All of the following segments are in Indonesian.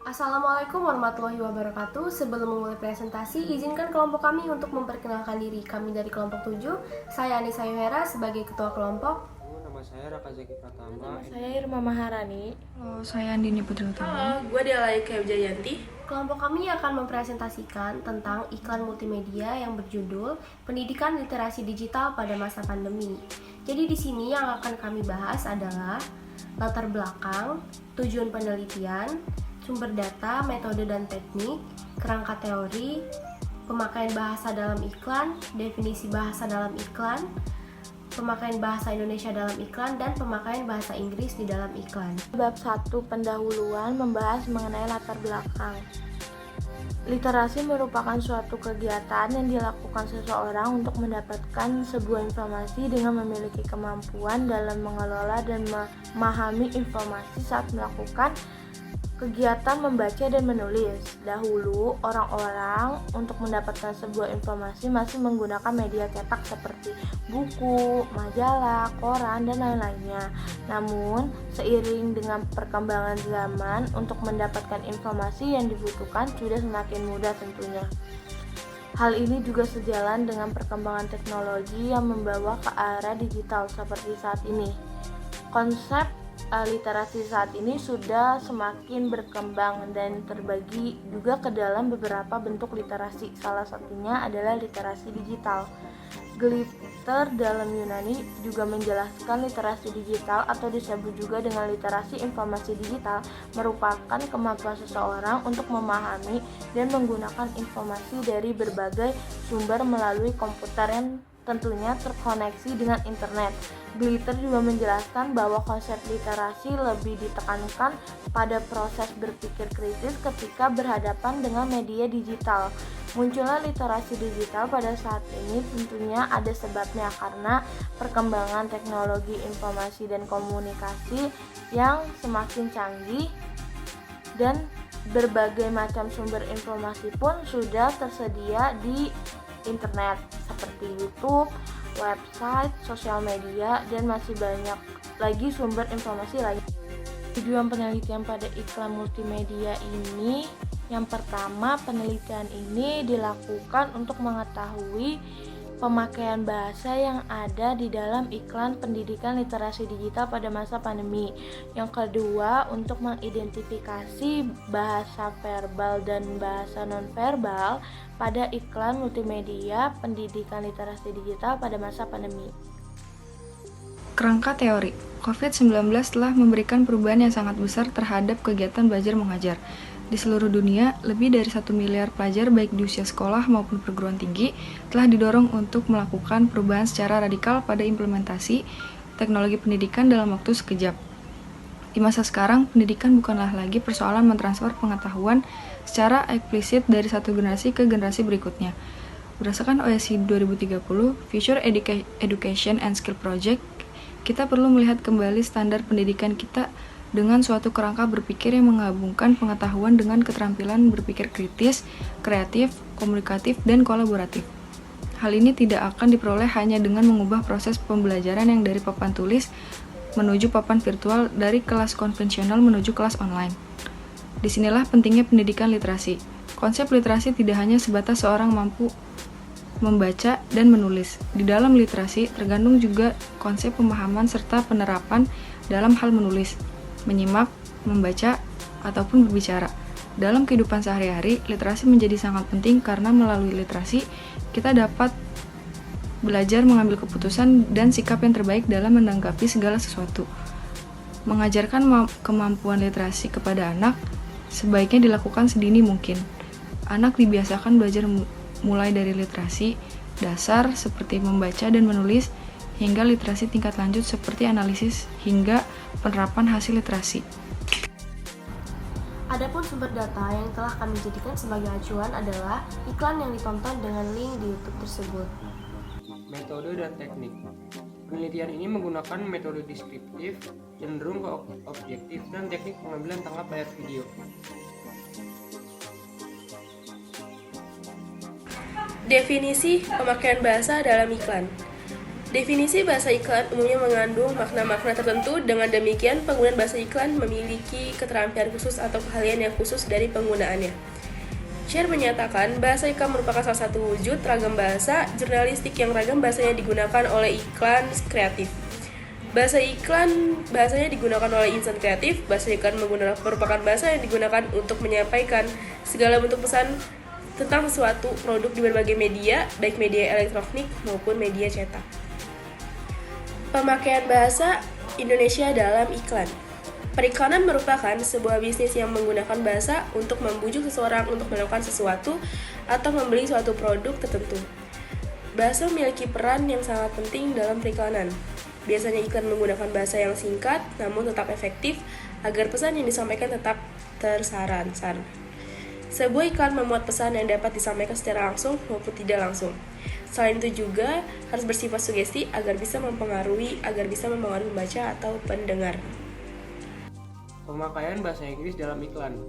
Assalamualaikum warahmatullahi wabarakatuh. Sebelum memulai presentasi, izinkan kelompok kami untuk memperkenalkan diri. Kami dari kelompok 7. Saya Anissa Yuhera sebagai ketua kelompok. Nama saya Raka Zaki Pratama. Nama saya Irma Maharani. Halo, saya Andini Putri Utama. Halo, gue Delaika Wijayanti. Kelompok kami akan mempresentasikan tentang iklan multimedia yang berjudul Pendidikan Literasi Digital pada Masa Pandemi. Jadi di sini yang akan kami bahas adalah latar belakang, tujuan penelitian, sumber data, metode dan teknik, kerangka teori, pemakaian bahasa dalam iklan, definisi bahasa dalam iklan, pemakaian bahasa Indonesia dalam iklan, dan pemakaian bahasa Inggris di dalam iklan. Bab 1 pendahuluan membahas mengenai latar belakang. Literasi merupakan suatu kegiatan yang dilakukan seseorang untuk mendapatkan sebuah informasi dengan memiliki kemampuan dalam mengelola dan memahami informasi saat melakukan kegiatan membaca dan menulis. Dahulu, orang-orang untuk mendapatkan sebuah informasi masih menggunakan media cetak seperti buku, majalah, koran, dan lain-lainnya. Namun, seiring dengan perkembangan zaman, untuk mendapatkan informasi yang dibutuhkan sudah semakin mudah tentunya. Hal ini juga sejalan dengan perkembangan teknologi yang membawa ke arah digital seperti saat ini. Konsep literasi saat ini sudah semakin berkembang dan terbagi juga ke dalam beberapa bentuk literasi. Salah satunya adalah literasi digital. Glitter dalam Yunani juga menjelaskan literasi digital atau disebut juga dengan literasi informasi digital merupakan kemampuan seseorang untuk memahami dan menggunakan informasi dari berbagai sumber melalui komputer yang tentunya terkoneksi dengan internet. Glitter juga menjelaskan bahwa konsep literasi lebih ditekankan pada proses berpikir kritis ketika berhadapan dengan media digital. Munculnya literasi digital pada saat ini tentunya ada sebabnya karena perkembangan teknologi informasi dan komunikasi yang semakin canggih dan berbagai macam sumber informasi pun sudah tersedia di internet seperti YouTube, website, sosial media, dan masih banyak lagi sumber informasi lain. Tujuan penelitian pada iklan multimedia ini, yang pertama, penelitian ini dilakukan untuk mengetahui pemakaian bahasa yang ada di dalam iklan pendidikan literasi digital pada masa pandemi. Yang kedua, untuk mengidentifikasi bahasa verbal dan bahasa nonverbal pada iklan multimedia pendidikan literasi digital pada masa pandemi. Kerangka teori. COVID-19 telah memberikan perubahan yang sangat besar terhadap kegiatan belajar mengajar. Di seluruh dunia, lebih dari 1 miliar pelajar baik di usia sekolah maupun perguruan tinggi telah didorong untuk melakukan perubahan secara radikal pada implementasi teknologi pendidikan dalam waktu sekejap. Di masa sekarang, pendidikan bukanlah lagi persoalan mentransfer pengetahuan secara eksplisit dari satu generasi ke generasi berikutnya. Berdasarkan OECD 2030, Future Education and Skill Project, kita perlu melihat kembali standar pendidikan kita dengan suatu kerangka berpikir yang menggabungkan pengetahuan dengan keterampilan berpikir kritis, kreatif, komunikatif, dan kolaboratif. Hal ini tidak akan diperoleh hanya dengan mengubah proses pembelajaran yang dari papan tulis menuju papan virtual, dari kelas konvensional menuju kelas online. Disinilah pentingnya pendidikan literasi. Konsep literasi tidak hanya sebatas seorang mampu membaca dan menulis. Di dalam literasi tergandung juga konsep pemahaman serta penerapan dalam hal menulis, menyimak, membaca, ataupun berbicara. Dalam kehidupan sehari-hari, literasi menjadi sangat penting karena melalui literasi kita dapat belajar mengambil keputusan dan sikap yang terbaik dalam menanggapi segala sesuatu. Mengajarkan kemampuan literasi kepada anak sebaiknya dilakukan sedini mungkin. Anak dibiasakan belajar mulai dari literasi dasar seperti membaca dan menulis hingga literasi tingkat lanjut seperti analisis hingga penerapan hasil literasi. Adapun sumber data yang telah kami jadikan sebagai acuan adalah iklan yang ditonton dengan link di YouTube tersebut. Metode dan teknik. Penelitian ini menggunakan metode deskriptif, cenderung ke objektif, dan teknik pengambilan tangkap layar video. Definisi pemakaian bahasa dalam iklan. Definisi bahasa iklan umumnya mengandung makna-makna tertentu. Dengan demikian, penggunaan bahasa iklan memiliki keterampilan khusus atau keahlian yang khusus dari penggunaannya. Sher menyatakan, bahasa iklan merupakan salah satu wujud ragam bahasa jurnalistik yang ragam bahasanya digunakan oleh iklan kreatif. Bahasa iklan bahasanya digunakan oleh insan kreatif. Bahasa iklan merupakan bahasa yang digunakan untuk menyampaikan segala bentuk pesan tentang sesuatu produk di berbagai media, baik media elektronik maupun media cetak. Pemakaian bahasa Indonesia dalam iklan. Periklanan merupakan sebuah bisnis yang menggunakan bahasa untuk membujuk seseorang untuk melakukan sesuatu atau membeli suatu produk tertentu. Bahasa memiliki peran yang sangat penting dalam periklanan. Biasanya iklan menggunakan bahasa yang singkat namun tetap efektif agar pesan yang disampaikan tetap tersaran. Sebuah iklan memuat pesan yang dapat disampaikan secara langsung maupun tidak langsung. Selain itu juga harus bersifat sugesti agar bisa mempengaruhi pembaca atau pendengar. Pemakaian bahasa Inggris dalam iklan.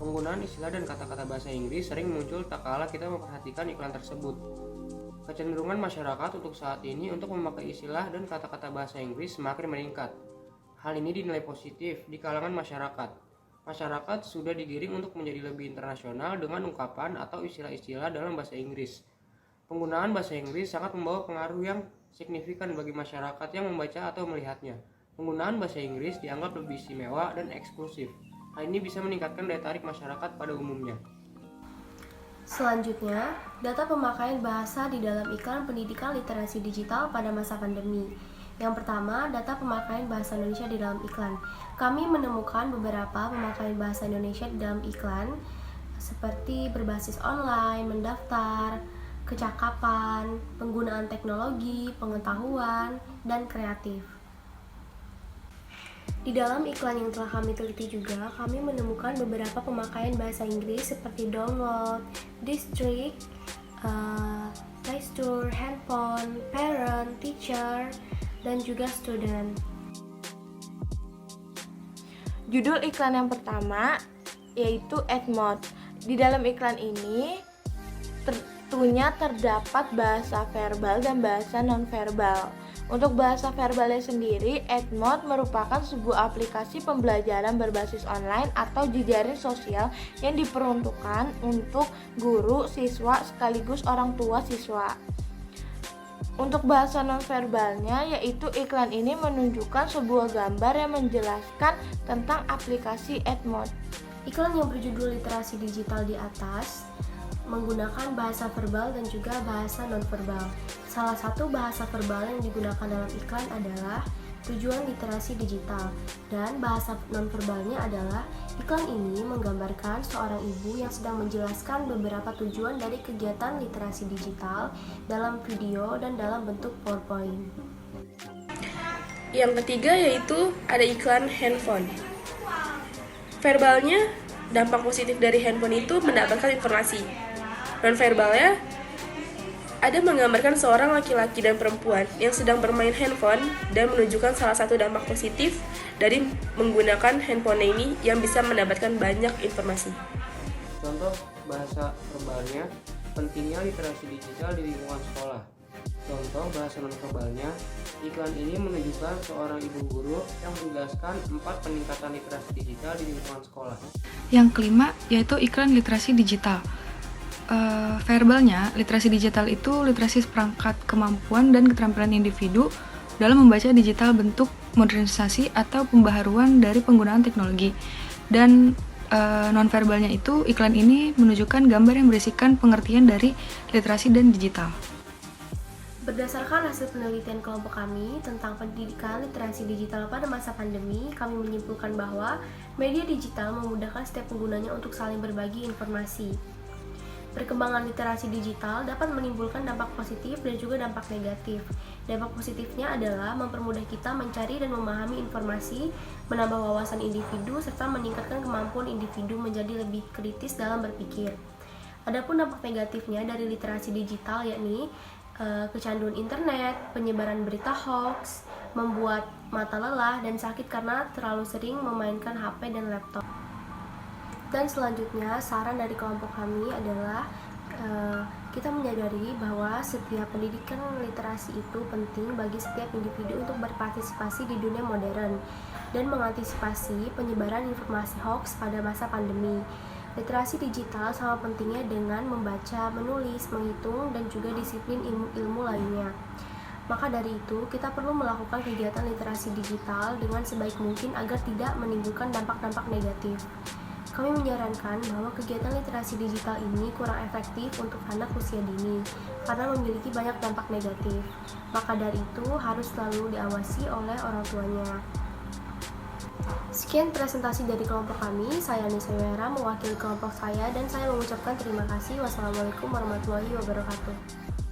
Penggunaan istilah dan kata-kata bahasa Inggris sering muncul tak kala kita memperhatikan iklan tersebut. Kecenderungan masyarakat untuk saat ini untuk memakai istilah dan kata-kata bahasa Inggris semakin meningkat. Hal ini dinilai positif di kalangan masyarakat. Masyarakat sudah digiring untuk menjadi lebih internasional dengan ungkapan atau istilah-istilah dalam bahasa Inggris. Penggunaan bahasa Inggris sangat membawa pengaruh yang signifikan bagi masyarakat yang membaca atau melihatnya. Penggunaan bahasa Inggris dianggap lebih istimewa dan eksklusif. Hal ini bisa meningkatkan daya tarik masyarakat pada umumnya. Selanjutnya, data pemakaian bahasa di dalam iklan pendidikan literasi digital pada masa pandemi. Yang pertama, data pemakaian bahasa Indonesia di dalam iklan. Kami menemukan beberapa pemakaian bahasa Indonesia di dalam iklan, seperti berbasis online, mendaftar, kecakapan, penggunaan teknologi, pengetahuan, dan kreatif. Di dalam iklan yang telah kami teliti juga, kami menemukan beberapa pemakaian bahasa Inggris seperti download, district, play store, handphone, parent, teacher, dan juga student. Judul iklan yang pertama yaitu Edmod. Di dalam iklan ini tentunya terdapat bahasa verbal dan bahasa nonverbal. Untuk bahasa verbalnya sendiri, Edmod merupakan sebuah aplikasi pembelajaran berbasis online atau jejaring sosial yang diperuntukkan untuk guru, siswa, sekaligus orang tua siswa. Untuk bahasa nonverbalnya, yaitu iklan ini menunjukkan sebuah gambar yang menjelaskan tentang aplikasi Edmod. Iklan yang berjudul literasi digital di atas menggunakan bahasa verbal dan juga bahasa nonverbal. Salah satu bahasa verbal yang digunakan dalam iklan adalah tujuan literasi digital, dan bahasa nonverbalnya adalah iklan ini menggambarkan seorang ibu yang sedang menjelaskan beberapa tujuan dari kegiatan literasi digital dalam video dan dalam bentuk PowerPoint. Yang ketiga yaitu ada iklan handphone. Verbalnya, dampak positif dari handphone itu mendapatkan informasi. Nonverbalnya, ada menggambarkan seorang laki-laki dan perempuan yang sedang bermain handphone dan menunjukkan salah satu dampak positif dari menggunakan handphone ini yang bisa mendapatkan banyak informasi. Contoh bahasa verbalnya, pentingnya literasi digital di lingkungan sekolah. Contoh bahasa nonverbalnya, iklan ini menunjukkan seorang ibu guru yang menjelaskan 4 peningkatan literasi digital di lingkungan sekolah. Yang kelima yaitu iklan literasi digital. Verbalnya, literasi digital itu literasi perangkat kemampuan dan keterampilan individu dalam membaca digital bentuk modernisasi atau pembaharuan dari penggunaan teknologi. Dan nonverbalnya itu iklan ini menunjukkan gambar yang berisikan pengertian dari literasi dan digital. Berdasarkan hasil penelitian kelompok kami tentang pendidikan literasi digital pada masa pandemi, kami menyimpulkan bahwa media digital memudahkan setiap penggunanya untuk saling berbagi informasi. Perkembangan literasi digital dapat menimbulkan dampak positif dan juga dampak negatif. Dampak positifnya adalah mempermudah kita mencari dan memahami informasi, menambah wawasan individu, serta meningkatkan kemampuan individu menjadi lebih kritis dalam berpikir. Adapun dampak negatifnya dari literasi digital yakni kecanduan internet, penyebaran berita hoax, membuat mata lelah dan sakit karena terlalu sering memainkan HP dan laptop. Dan selanjutnya, saran dari kelompok kami adalah kita menyadari bahwa setiap pendidikan literasi itu penting bagi setiap individu untuk berpartisipasi di dunia modern dan mengantisipasi penyebaran informasi hoax pada masa pandemi. Literasi digital sama pentingnya dengan membaca, menulis, menghitung, dan juga disiplin ilmu lainnya. Maka dari itu, kita perlu melakukan kegiatan literasi digital dengan sebaik mungkin agar tidak menimbulkan dampak-dampak negatif. Kami menyarankan bahwa kegiatan literasi digital ini kurang efektif untuk anak usia dini karena memiliki banyak dampak negatif. Maka dari itu harus selalu diawasi oleh orang tuanya. Sekian presentasi dari kelompok kami. Saya Nisa Wera mewakili kelompok saya dan saya mengucapkan terima kasih. Wassalamualaikum warahmatullahi wabarakatuh.